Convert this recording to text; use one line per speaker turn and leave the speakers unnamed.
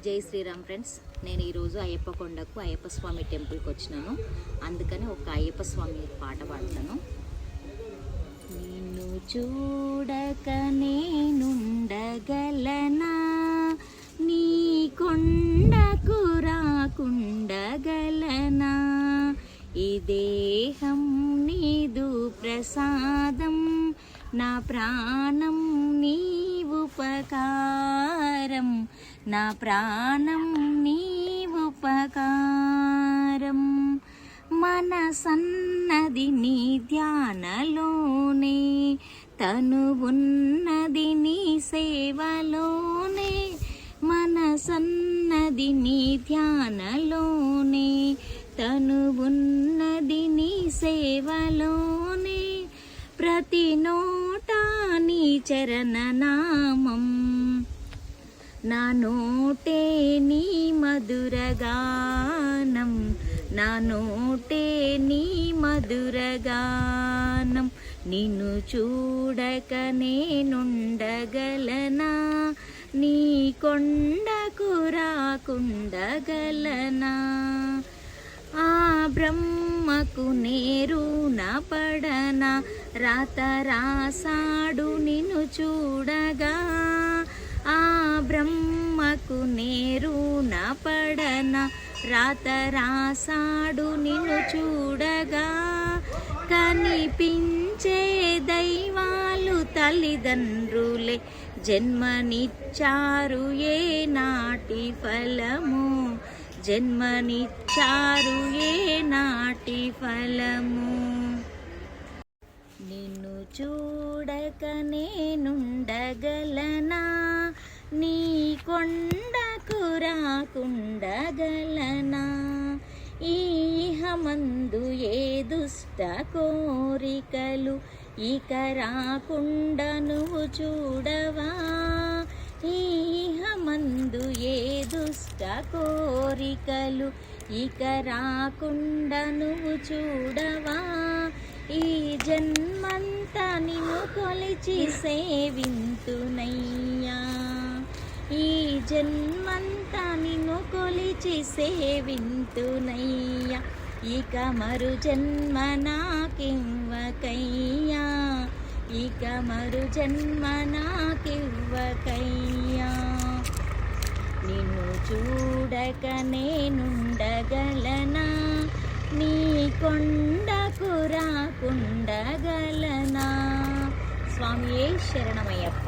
జై శ్రీరామ్ ఫ్రెండ్స్. నేను ఈరోజు అయ్యప్ప కొండకు అయ్యప్ప స్వామి టెంపుల్కి వచ్చినాను. అందుకని ఒక అయ్యప్ప స్వామి పాట పాడతాను. నిన్ను చూడక నేనుండగలనా, నీ కొండకు రాకుండగలనా, ఈ దేహం నీదు ప్రసాదం, నా ప్రాణం నీ ఉపకారం, నా ప్రాణం నీ ఉపకారం. మనసన్నది నీ ధ్యానలోనే, తనువున్నది నీ సేవలోనే. మనసన్నది నీ ధ్యానలోనే, తనువున్నది నీ సేవలోనే. ప్రతి నోటా నీ చరణనామం, నా నోటే నీ మధురగానం, నా నోటే నీ మధురగానం. నిన్ను చూడక నేనుండగలనా, నీ కొండకు రాకుండగలనా. ఆ బ్రహ్మకు నేరున పడనా, రాత రాసాడు నిన్ను చూడగా. ఆ బ్రహ్మకు నేరున పడనా, రాత రాసాడు నిన్ను చూడగా. కనిపించే దైవాలు తల్లిదండ్రులే, జన్మనిచ్చారు ఏ నాటి ఫలము, జన్మనిచ్చారు ఏ నాటి ఫలము. నిన్ను చూడక నేనుండగలనా, నీ కొండకు రాకుండగలనా. ఈహమందు ఏ దుష్ట కోరికలు ఇక రాకుండా నువ్వు చూడవా. ఈహమందు ఏ దుష్ట కోరికలు ఇక రాకుండా నువ్వు చూడవా. ఈ జన్మంతా నిన్ను కొలిచి సేవింతునయ్యా, ఈ జన్మంతా నిన్ను కొలిచి సేవింతునయ్యా. ఇక మరు జన్మ నాకివ్వకయ్యా, ఇక మరు జన్మ నాకివ్వకయ్యా. నిన్ను చూడక నేనుండగలనా, నీ కొండకు రాకుండగలనా. స్వామియే శరణమయ్యప్ప.